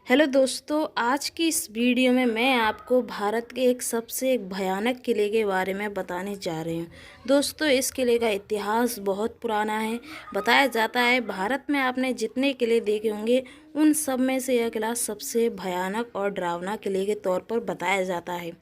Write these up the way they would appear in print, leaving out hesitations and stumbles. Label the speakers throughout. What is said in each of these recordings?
Speaker 1: Hello दोस्तों, आज की इस वीडियो में मैं आपको भारत के एक भयानक किले के बारे में बताने जा रही हूँ। दोस्तों, इस किले का इतिहास बहुत पुराना है। बताया जाता है भारत में आपने जितने किले देखे होंगे उन सब में से यह किला सबसे भयानक और डरावना किले के तौर पर बताया जाता है।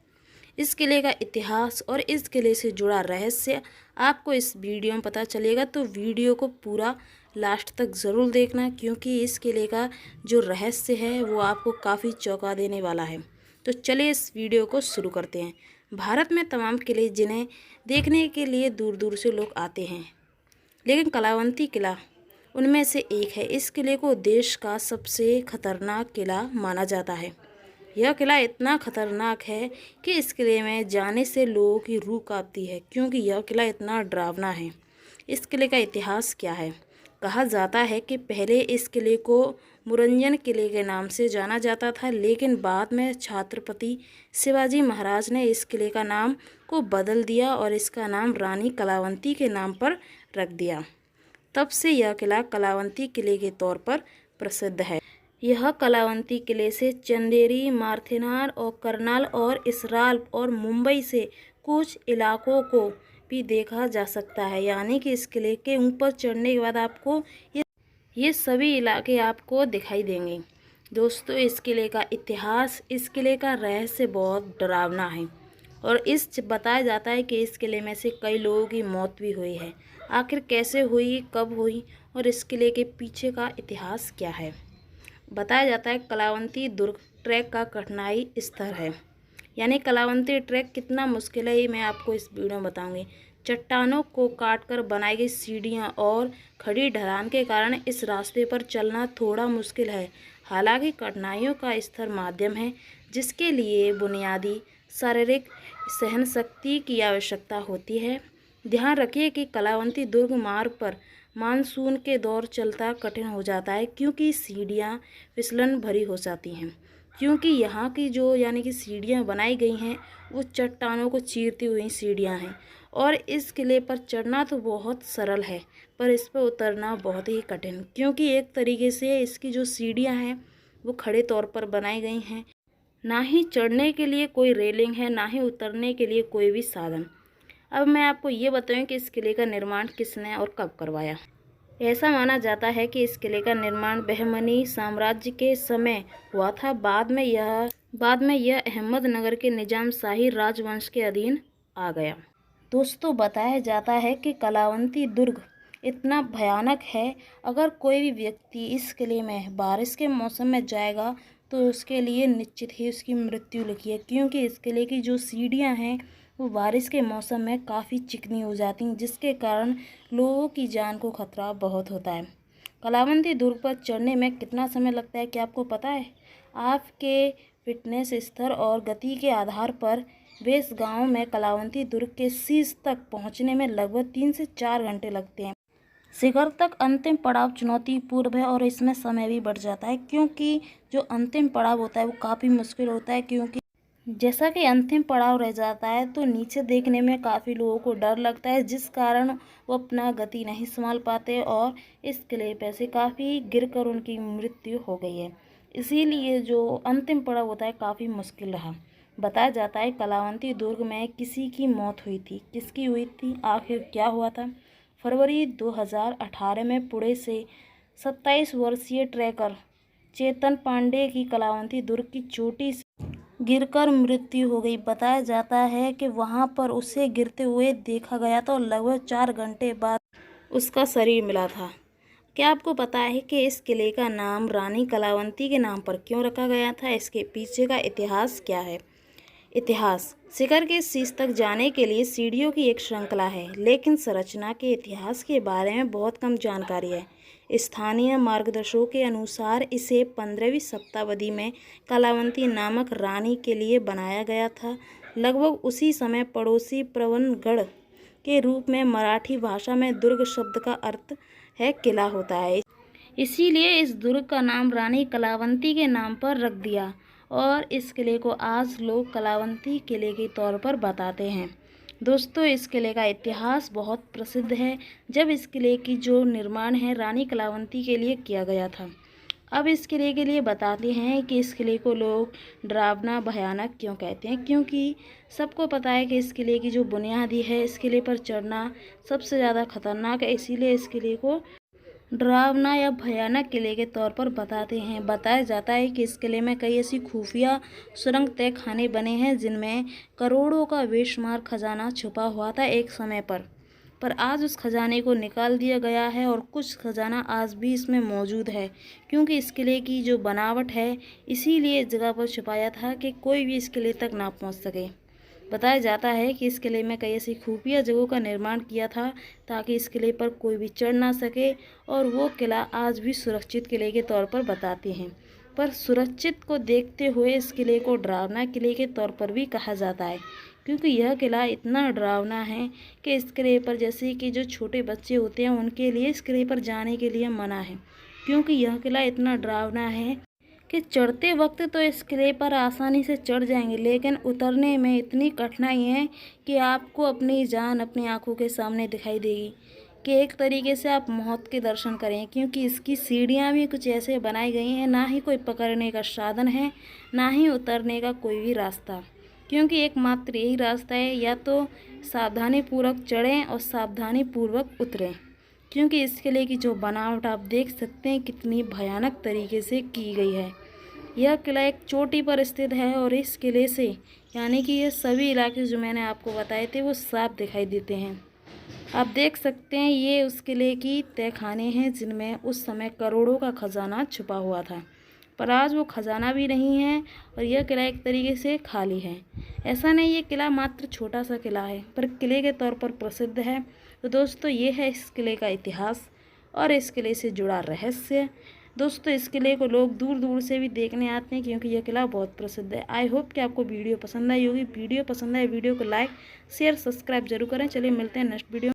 Speaker 1: इस किले का इतिहास और इस किले से जुड़ा रहस्य आपको इस वीडियो में पता चलेगा, तो वीडियो को पूरा लास्ट तक ज़रूर देखना, क्योंकि इस किले का जो रहस्य है वो आपको काफ़ी चौंका देने वाला है। तो चलिए इस वीडियो को शुरू करते हैं। भारत में तमाम किले जिन्हें देखने के लिए दूर दूर से लोग आते हैं, लेकिन कलावंती किला उनमें से एक है। इस किले को देश का सबसे खतरनाक किला माना जाता है। यह किला इतना खतरनाक है कि इस किले में जाने से लोगों की रूह कांपती है, क्योंकि यह किला इतना डरावना है। इस किले का इतिहास क्या है? कहा जाता है कि पहले इस किले को मुरंजन किले के नाम से जाना जाता था, लेकिन बाद में छत्रपति शिवाजी महाराज ने इस किले का नाम को बदल दिया और इसका नाम रानी कलावंती के नाम पर रख दिया। तब से यह किला कलावंती किले के तौर पर प्रसिद्ध है। यह कलावंती किले से चंदेरी, मारथेनार और करनाल और इसराल और मुंबई से कुछ इलाकों को भी देखा जा सकता है। यानी कि इस किले के ऊपर चढ़ने के बाद आपको ये सभी इलाके आपको दिखाई देंगे। दोस्तों, इस किले का इतिहास, इस किले का रहस्य बहुत डरावना है और बताया जाता है कि इस किले में से कई लोगों की मौत भी हुई है। आखिर कैसे हुई, कब हुई और इस किले के पीछे का इतिहास क्या है? बताया जाता है कलावंती दुर्ग ट्रैक का कठिनाई स्तर है। यानी कलावंती ट्रैक कितना मुश्किल है, ये मैं आपको इस वीडियो में बताऊंगी। चट्टानों को काटकर बनाई गई सीढ़ियां और खड़ी ढलान के कारण इस रास्ते पर चलना थोड़ा मुश्किल है। हालांकि कठिनाइयों का स्तर माध्यम है, जिसके लिए बुनियादी शारीरिक सहन शक्ति की आवश्यकता होती है। ध्यान रखिए कि कलावंती दुर्ग मार्ग पर मानसून के दौर चलता कठिन हो जाता है, क्योंकि सीढ़ियाँ फिसलन भरी हो जाती हैं। क्योंकि यहाँ की जो यानी कि सीढ़ियाँ बनाई गई हैं वो चट्टानों को चीरती हुई सीढ़ियाँ हैं। और इस किले पर चढ़ना तो बहुत सरल है, पर इस पर उतरना बहुत ही कठिन, क्योंकि एक तरीके से इसकी जो सीढ़ियाँ हैं वो खड़े तौर पर बनाई गई हैं। ना ही चढ़ने के लिए कोई रेलिंग है, ना ही उतरने के लिए कोई भी साधन। अब मैं आपको ये बताऊं कि इस किले का निर्माण किसने और कब करवाया। ऐसा माना जाता है कि इस किले का निर्माण बहमनी साम्राज्य के समय हुआ था। बाद में यह अहमदनगर के निजाम शाही राजवंश के अधीन आ गया। दोस्तों, बताया जाता है कि कलावंती दुर्ग इतना भयानक है, अगर कोई भी व्यक्ति इस किले में बारिश के मौसम में जाएगा तो उसके लिए निश्चित ही उसकी मृत्यु लिखी है, क्योंकि इस किले की जो सीढ़ियाँ हैं वो बारिश के मौसम में काफ़ी चिकनी हो जाती हैं, जिसके कारण लोगों की जान को खतरा बहुत होता है। कलावंती दुर्ग पर चढ़ने में कितना समय लगता है, क्या आपको पता है? आपके फिटनेस स्तर और गति के आधार पर बेस गांव में कलावंती दुर्ग के शीर्ष तक पहुंचने में लगभग 3 से 4 घंटे लगते हैं। शिखर तक अंतिम पड़ाव चुनौतीपूर्ण है और इसमें समय भी बढ़ जाता है, क्योंकि जो अंतिम पड़ाव होता है वो काफ़ी मुश्किल होता है। क्योंकि जैसा कि अंतिम पड़ाव रह जाता है तो नीचे देखने में काफ़ी लोगों को डर लगता है, जिस कारण वो अपना गति नहीं संभाल पाते और इस किले पर से काफ़ी गिरकर उनकी मृत्यु हो गई है। इसीलिए जो अंतिम पड़ाव होता है काफ़ी मुश्किल रहा। बताया जाता है कलावंती दुर्ग में किसी की मौत हुई थी। किसकी हुई थी, आखिर क्या हुआ था? फरवरी 2018 में पुणे से 27 वर्षीय ट्रैकर चेतन पांडे की कलावंती दुर्ग की चोटी से गिरकर मृत्यु हो गई। बताया जाता है कि वहां पर उसे गिरते हुए देखा गया था और लगभग 4 घंटे बाद उसका शरीर मिला था। क्या आपको पता है कि इस किले का नाम रानी कलावंती के नाम पर क्यों रखा गया था? इसके पीछे का इतिहास क्या है? इतिहास: शिखर के शीर्ष तक जाने के लिए सीढ़ियों की एक श्रृंखला है, लेकिन संरचना के इतिहास के बारे में बहुत कम जानकारी है। स्थानीय मार्गदर्शकों के अनुसार इसे 15वीं शताब्दी में कलावंती नामक रानी के लिए बनाया गया था। लगभग उसी समय पड़ोसी प्रवनगढ़ के रूप में मराठी भाषा में दुर्ग शब्द का अर्थ है किला होता है। इसीलिए इस दुर्ग का नाम रानी कलावंती के नाम पर रख दिया और इस किले को आज लोग कलावंती किले के तौर पर बताते हैं। दोस्तों, इस किले का इतिहास बहुत प्रसिद्ध है। जब इस किले की जो निर्माण है रानी कलावंती के लिए किया गया था। अब इस किले के लिए बताते हैं कि इस किले को लोग डरावना भयानक क्यों कहते हैं। क्योंकि सबको पता है कि इस किले की जो बुनियादी है, इस किले पर चढ़ना सबसे ज़्यादा खतरनाक है। इसीलिए इस किले को डरावना या भयानक किले के तौर पर बताते हैं। बताया जाता है कि इस किले में कई ऐसी खुफिया सुरंग तय खाने बने हैं जिनमें करोड़ों का बेशुमार खजाना छुपा हुआ था एक समय पर आज उस खजाने को निकाल दिया गया है और कुछ खजाना आज भी इसमें मौजूद है। क्योंकि इस किले की जो बनावट है, इसीलिए इस जगह पर छुपाया था कि कोई भी इस किले तक ना पहुंच सके। बताया जाता है कि इस किले में कई ऐसी खुफिया जगहों का निर्माण किया था ताकि इस किले पर कोई भी चढ़ ना सके, और वो किला आज भी सुरक्षित किले के तौर पर बताते हैं। पर सुरक्षित को देखते हुए इस किले को डरावना किले के तौर पर भी कहा जाता है। क्योंकि यह किला इतना डरावना है कि इस किले पर जैसे कि जो छोटे बच्चे होते हैं उनके लिए इस किले पर जाने के लिए मना है। क्योंकि यह किला इतना डरावना है कि चढ़ते वक्त तो इस किले पर आसानी से चढ़ जाएंगे, लेकिन उतरने में इतनी कठिनाई है कि आपको अपनी जान अपनी आंखों के सामने दिखाई देगी कि एक तरीके से आप मौत के दर्शन करें। क्योंकि इसकी सीढ़ियाँ भी कुछ ऐसे बनाई गई हैं, ना ही कोई पकड़ने का साधन है, ना ही उतरने का कोई भी रास्ता। क्योंकि एकमात्र यही रास्ता है, या तो सावधानीपूर्वक चढ़ें और सावधानीपूर्वक उतरें। क्योंकि इस किले की जो बनावट आप देख सकते हैं कितनी भयानक तरीके से की गई है। यह किला एक चोटी पर स्थित है और इस किले से यानी कि ये सभी इलाके जो मैंने आपको बताए थे वो साफ दिखाई देते हैं। आप देख सकते हैं ये उस किले की तहखाने हैं जिनमें उस समय करोड़ों का खजाना छुपा हुआ था, पर आज वो खजाना भी नहीं है और यह किला एक तरीके से खाली है। ऐसा नहीं, ये किला मात्र छोटा सा किला है पर किले के तौर पर प्रसिद्ध है। तो दोस्तों ये है इस किले का इतिहास और इस किले से जुड़ा रहस्य। दोस्तों इस किले को लोग दूर दूर से भी देखने आते हैं क्योंकि यह किला बहुत प्रसिद्ध है। आई होप कि आपको वीडियो पसंद आई होगी। वीडियो पसंद आए वीडियो को लाइक शेयर सब्सक्राइब जरूर करें। चलिए मिलते हैं नेक्स्ट वीडियो।